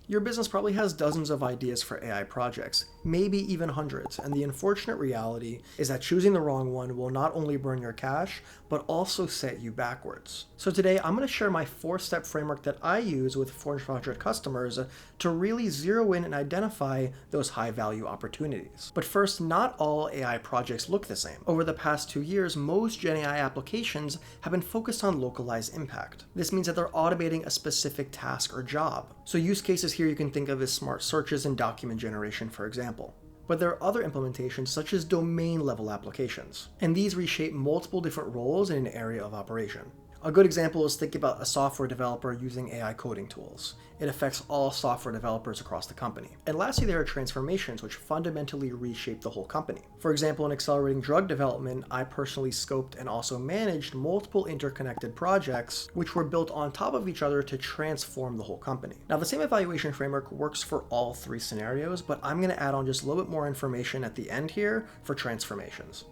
Your business probably has dozens of ideas for AI projects, maybe even hundreds, and the unfortunate reality is that choosing the wrong one will not only burn your cash, but also set you backwards. So today, I'm going to share my 4-step framework that I use with Fortune 500 customers to really zero in and identify those high-value opportunities. But first, not all AI projects look the same. Over the past 2 years, most Gen AI applications have been focused on localized impact. This means that they're automating a specific task or job. So use cases here you can think of as smart searches and document generation, for example. But there are other implementations such as domain-level applications, and these reshape multiple different roles in an area of operation. A good example is think about a software developer using AI coding tools. It affects all software developers across the company. And lastly, there are transformations which fundamentally reshape the whole company. For example, in accelerating drug development, I personally scoped and also managed multiple interconnected projects which were built on top of each other to transform the whole company. Now, the same evaluation framework works for all 3 scenarios, but I'm going to add on just a little bit more information at the end here for transformations.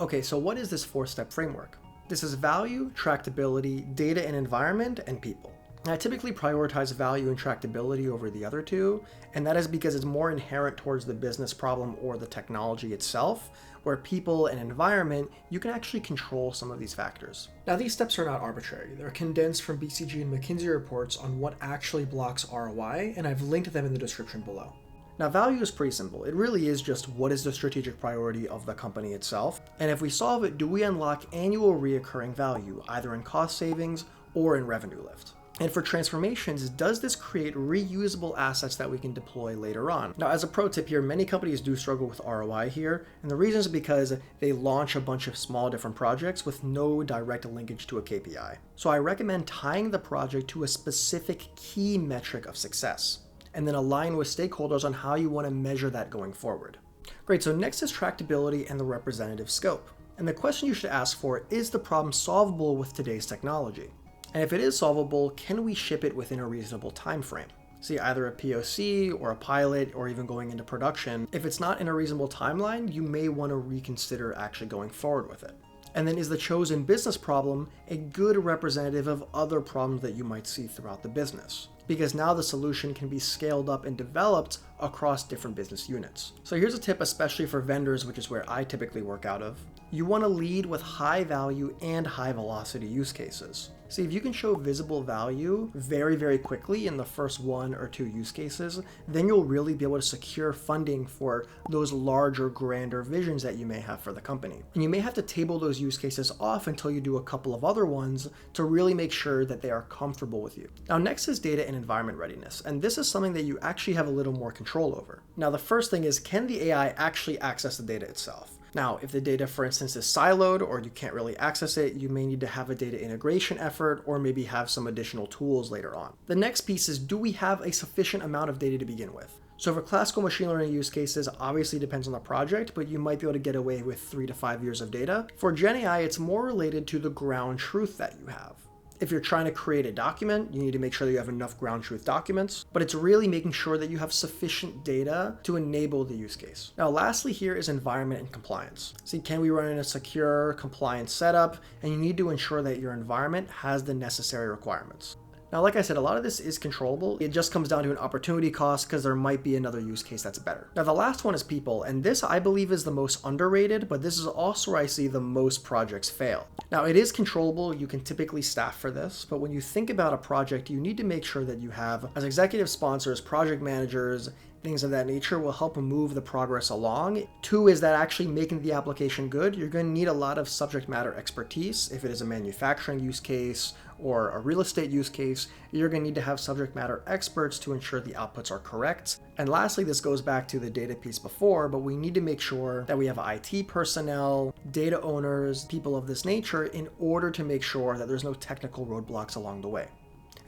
Okay, so what is this 4-step framework? This is value, tractability, data and environment, and people. And I typically prioritize value and tractability over the other 2, and that is because it's more inherent towards the business problem or the technology itself, where people and environment, you can actually control some of these factors. Now, these steps are not arbitrary. They're condensed from BCG and McKinsey reports on what actually blocks ROI, and I've linked them in the description below. Now, value is pretty simple. It really is just what is the strategic priority of the company itself. And if we solve it, do we unlock annual reoccurring value, either in cost savings or in revenue lift? And for transformations, does this create reusable assets that we can deploy later on? Now, as a pro tip here, many companies do struggle with ROI here, and the reason is because they launch a bunch of small different projects with no direct linkage to a KPI. So I recommend tying the project to a specific key metric of success, and then align with stakeholders on how you want to measure that going forward. Great, so next is tractability and the representative scope. And the question you should ask for, is the problem solvable with today's technology? And if it is solvable, can we ship it within a reasonable time frame? See, either a POC or a pilot or even going into production. If it's not in a reasonable timeline, you may want to reconsider actually going forward with it. And then is the chosen business problem a good representative of other problems that you might see throughout the business? Because now the solution can be scaled up and developed across different business units. So here's a tip, especially for vendors, which is where I typically work out of. You want to lead with high value and high velocity use cases. See, if you can show visible value very, very quickly in the first 1 or 2 use cases, then you'll really be able to secure funding for those larger, grander visions that you may have for the company. And you may have to table those use cases off until you do a couple of other ones to really make sure that they are comfortable with you. Now, next is data and environment readiness. And this is something that you actually have a little more control over. Now, the first thing is, can the AI actually access the data itself? Now, if the data, for instance, is siloed or you can't really access it, you may need to have a data integration effort or maybe have some additional tools later on. The next piece is, do we have a sufficient amount of data to begin with? So for classical machine learning use cases, obviously depends on the project, but you might be able to get away with 3 to 5 years of data. For Gen AI, it's more related to the ground truth that you have. If you're trying to create a document, you need to make sure that you have enough ground truth documents, but it's really making sure that you have sufficient data to enable the use case. Now, lastly here is environment and compliance. See, can we run in a secure compliance setup? And you need to ensure that your environment has the necessary requirements. Now, like I said, a lot of this is controllable. It just comes down to an opportunity cost because there might be another use case that's better. Now, the last one is people, and this I believe is the most underrated, but this is also where I see the most projects fail. Now, it is controllable. You can typically staff for this, but when you think about a project, you need to make sure that you have, as executive sponsors, project managers, things of that nature will help move the progress along. 2 is that actually making the application good, you're going to need a lot of subject matter expertise. If it is a manufacturing use case or a real estate use case, you're going to need to have subject matter experts to ensure the outputs are correct. And lastly, this goes back to the data piece before, but we need to make sure that we have IT personnel, data owners, people of this nature in order to make sure that there's no technical roadblocks along the way.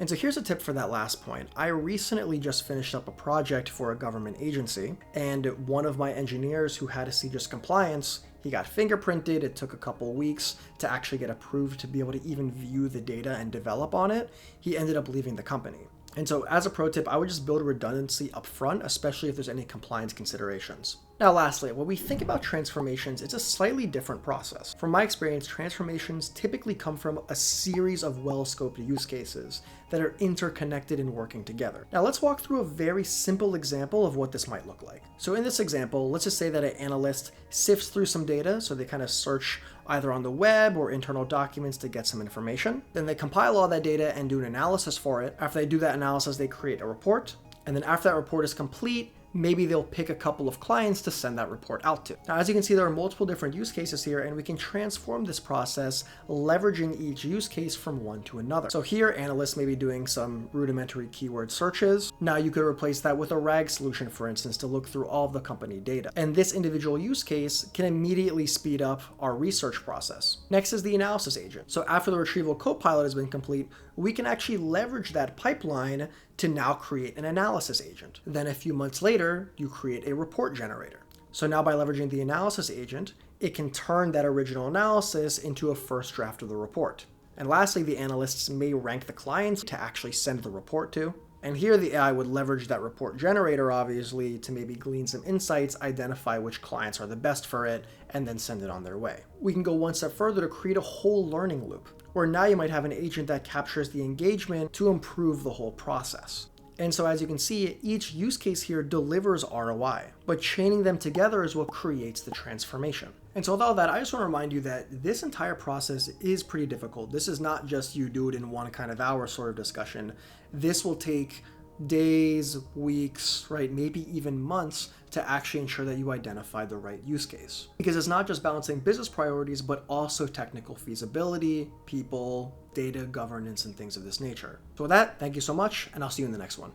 And so here's a tip for that last point. I recently just finished up a project for a government agency, and one of my engineers who had a CJIS compliance, he got fingerprinted. It took a couple weeks to actually get approved to be able to even view the data and develop on it. He ended up leaving the company. And so as a pro tip, I would just build redundancy up front, especially if there's any compliance considerations. Now lastly, when we think about transformations, it's a slightly different process. From my experience, transformations typically come from a series of well-scoped use cases that are interconnected and working together. Now let's walk through a very simple example of what this might look like. So in this example, let's just say that an analyst sifts through some data, so they kind of search either on the web or internal documents to get some information. Then they compile all that data and do an analysis for it. After they do that analysis, they create a report. And then after that report is complete, maybe they'll pick a couple of clients to send that report out to. Now, as you can see, there are multiple different use cases here, and we can transform this process leveraging each use case from one to another. So here, analysts may be doing some rudimentary keyword searches. Now you could replace that with a RAG solution, for instance, to look through all of the company data. And this individual use case can immediately speed up our research process. Next is the analysis agent. So after the retrieval copilot has been complete, we can actually leverage that pipeline to now create an analysis agent. Then a few months later, you create a report generator. So now by leveraging the analysis agent, it can turn that original analysis into a first draft of the report. And lastly, the analysts may rank the clients to actually send the report to. And here the AI would leverage that report generator, obviously, to maybe glean some insights, identify which clients are the best for it, and then send it on their way. We can go one step further to create a whole learning loop, where now you might have an agent that captures the engagement to improve the whole process. And so as you can see, each use case here delivers ROI, but chaining them together is what creates the transformation. And so with all that, I just want to remind you that this entire process is pretty difficult. This is not just you do it in one kind of hour sort of discussion. This will take days, weeks, right? Maybe even months to actually ensure that you identify the right use case. Because it's not just balancing business priorities, but also technical feasibility, people, data, governance, and things of this nature. So with that, thank you so much, and I'll see you in the next one.